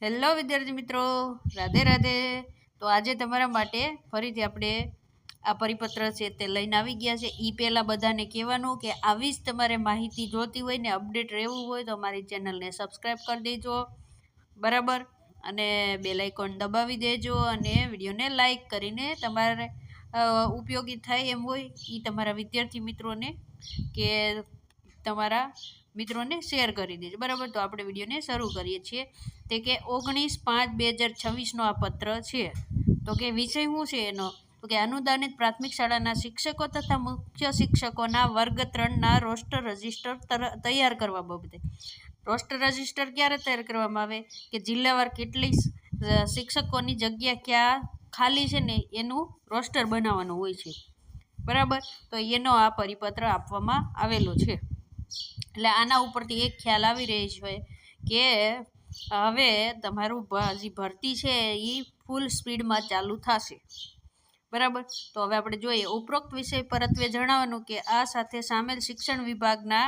Hello વિદ્યાર્થી મિત્રો, રાધે રાધે। તો આજે તમારા માટે ફરીથી આપણે આ પરિપત્ર છે તે લઈને આવી ગયા છે। એ પહેલાં બધાને કહેવાનું કે આવી જ તમારે માહિતી જોતી હોય ને અપડેટ રહેવું હોય તો અમારી ચેનલને સબસ્ક્રાઈબ કરી દેજો, બરાબર। અને બેલ આઇકોન દબાવી દેજો અને વિડીયોને લાઈક કરીને તમારે ઉપયોગી થાય એમ હોય એ તમારા વિદ્યાર્થી મિત્રોને કે તમારા મિત્રોને શેર કરી દેજો, બરાબર। તો આપણે વિડીયોને શરૂ કરીએ છીએ। તે કે 19/5/2026 આ પત્ર છે। તો કે વિષય શું છે એનો? તો કે અનુદાનિત પ્રાથમિક શાળાના શિક્ષકો તથા મુખ્ય શિક્ષકોના વર્ગ 3ના રોસ્ટર રજિસ્ટર તૈયાર કરવા બાબતે। રોસ્ટર રજિસ્ટર ક્યારે તૈયાર કરવામાં આવે કે જિલ્લાવાર કેટલી શિક્ષકોની જગ્યા ક્યાં ખાલી છે ને એનું રોસ્ટર બનાવવાનું હોય છે, બરાબર। તો એનો આ પરિપત્ર આપવામાં આવેલો છે। એટલે આના ઉપરથી એક ખ્યાલ આવી રહી છે કે હવે તમારું જે ભરતી છે એ ફૂલ સ્પીડમાં ચાલુ થશે, બરાબર। તો હવે આપણે જોઈએ ઉપરોક્ત વિષય પરત્વે જણાવવાનું કે આ સાથે સામેલ શિક્ષણ વિભાગના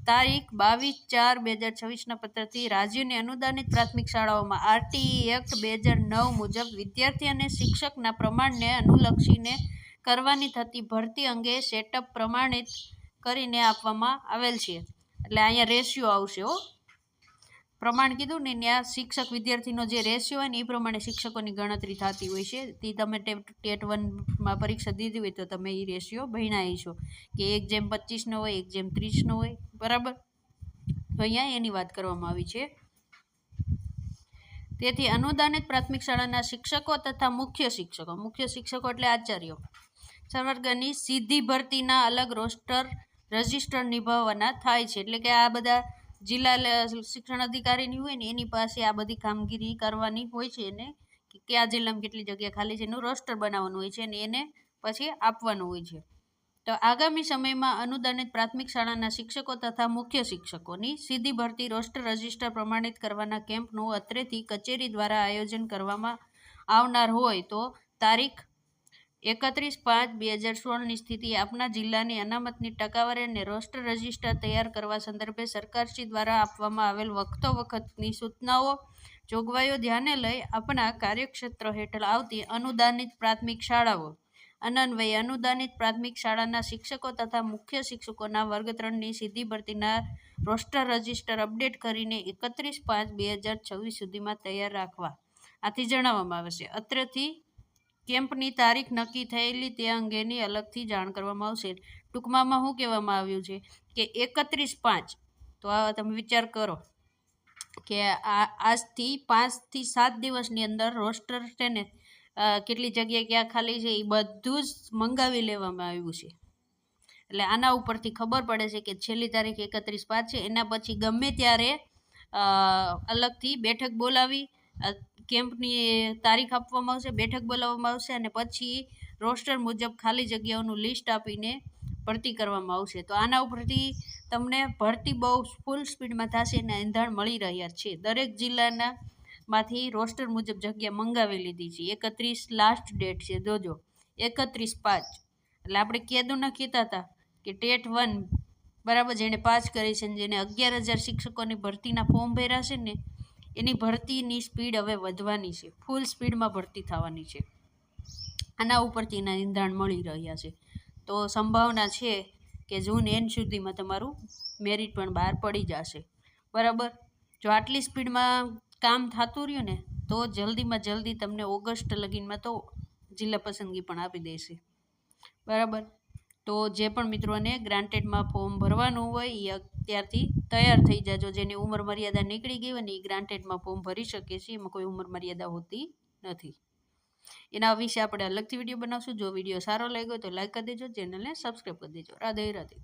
તારીખ 22/4/2026 પત્રથી રાજ્યની અનુદાનિત પ્રાથમિક શાળાઓમાં આરટીઈ એક્ટ 2009 મુજબ વિદ્યાર્થી અને શિક્ષકના પ્રમાણને અનુલક્ષીને કરવાની થતી ભરતી અંગે સેટઅપ પ્રમાણિત કરીને આપવામાં આવેલ છે। એટલે અહીંયા રેશિયો આવશે હો, પ્રમાણ કીધું ને ત્યાં શિક્ષક વિદ્યાર્થીનો જે રેશિયો હોય ને એ પ્રમાણે શિક્ષકોની ગણતરી થતી હોય છે। તે તમે ટેટ 1માં પરીક્ષા દીધી હોય તો તમે એ રેશિયો ભણ્યા છો કે 1:25 હોય, 1:30 હોય, બરાબર। તો અહીંયા એની વાત કરવામાં આવી છે। તેથી અનુદાનિત પ્રાથમિક શાળાના શિક્ષકો તથા મુખ્ય શિક્ષકો એટલે આચાર્યો સંવર્ગની સીધી ભરતીના અલગ રોસ્ટર રજિસ્ટર નિભાવવાના થાય છે। એટલે કે આ બધા જિલ્લા શિક્ષણ અધિકારીની હોય ને એની પાસે આ બધી કામગીરી કરવાની હોય છે એને કે કયા જિલ્લામાં કેટલી જગ્યા ખાલી છે એનું રોસ્ટર બનાવવાનું હોય છે અને એને પછી આપવાનું હોય છે। તો આગામી સમયમાં અનુદાનિત પ્રાથમિક શાળાના શિક્ષકો તથા મુખ્ય શિક્ષકોની સીધી ભરતી રોસ્ટર રજિસ્ટર પ્રમાણિત કરવાના કેમ્પનું અત્રેથી કચેરી દ્વારા આયોજન કરવામાં આવનાર હોય તો તારીખ 31/5/2016ની સ્થિતિ આપના જિલ્લાની અનામતની ટકાવારી અને રોસ્ટર રજિસ્ટર તૈયાર કરવા સંદર્ભે સરકારશ્રી દ્વારા આપવામાં આવેલ વખતોની સૂચનાઓ જોગવાઈઓ ધ્યાને લઈ આપણા કાર્યક્ષેત્ર હેઠળ આવતી અનુદાનિત પ્રાથમિક શાળાઓ અન્વયે અનુદાનિત પ્રાથમિક શાળાના શિક્ષકો તથા મુખ્ય શિક્ષકોના વર્ગ 3ની સીધી ભરતીના રોસ્ટર રજિસ્ટર અપડેટ કરીને 31/5/2026 સુધીમાં તૈયાર રાખવા આથી જણાવવામાં આવે છે। અત્રેથી કેમ્પની તારીખ નક્કી થયેલી તે અંગેની અલગથી જાણ કરવામાં આવશે। ટૂંકમાં શું કહેવામાં આવ્યું છે કે 31/5, તો આ તમે વિચાર કરો કે આજથી 5 થી 7 દિવસની અંદર રોસ્ટર છે ને કેટલી જગ્યાએ ક્યાં ખાલી છે એ બધું જ મંગાવી લેવામાં આવ્યું છે। એટલે આના ઉપરથી ખબર પડે છે કે છેલ્લી તારીખ 31/5 છે, એના પછી ગમે ત્યારે અલગથી બેઠક બોલાવી કેમ્પની તારીખ આપવામાં આવશે, બેઠક બોલાવવામાં આવશે અને પછી રોસ્ટર મુજબ ખાલી જગ્યાઓનું લિસ્ટ આપીને ભરતી કરવામાં આવશે। તો આના ઉપરથી તમને ભરતી બહુ ફૂલ સ્પીડમાં થશે અને એંધાણ મળી રહ્યા છે। દરેક જિલ્લાના માંથી રોસ્ટર મુજબ જગ્યા મંગાવી લીધી છે। 31 લાસ્ટ ડેટ છે, જોજો 31/5। એટલે આપણે કેદુના કહેતા હતા કે ટેટ 1 બરાબર જેણે પાસ કરી છે જેને 11,000 શિક્ષકોની ભરતીના ફોર્મ ભર્યા છે ને એની ભરતીની સ્પીડ હવે વધવાની છે, ફૂલ સ્પીડમાં ભરતી થવાની છે। આના ઉપરથી એના ઇંધાણ મળી રહ્યા છે। તો સંભાવના છે કે જૂન એન્ડ સુધીમાં તમારું મેરિટ પણ બહાર પડી જશે, બરાબર। જો આટલી સ્પીડમાં કામ થતું રહ્યું ને તો જલ્દીમાં જલ્દી તમને ઓગસ્ટ લગીનમાં તો જિલ્લા પસંદગી પણ આપી દેશે, બરાબર। તો જે પણ મિત્રોને ગ્રાન્ટેડમાં ફોર્મ ભરવાનું હોય એ અત્યારથી તૈયાર થઈ જાજો। જેની ઉંમર મર્યાદા નીકળી ગઈ હોય ને એ ગ્રાન્ટેડમાં ફોર્મ ભરી શકે છે, એમાં કોઈ ઉંમર મર્યાદા હોતી નથી। એના વિશે આપણે અલગથી વિડીયો બનાવશું। જો વિડીયો સારો લાગ્યો તો લાઈક કરી દેજો, ચેનલને સબસ્ક્રાઈબ કરી દેજો। રાધે રાધે।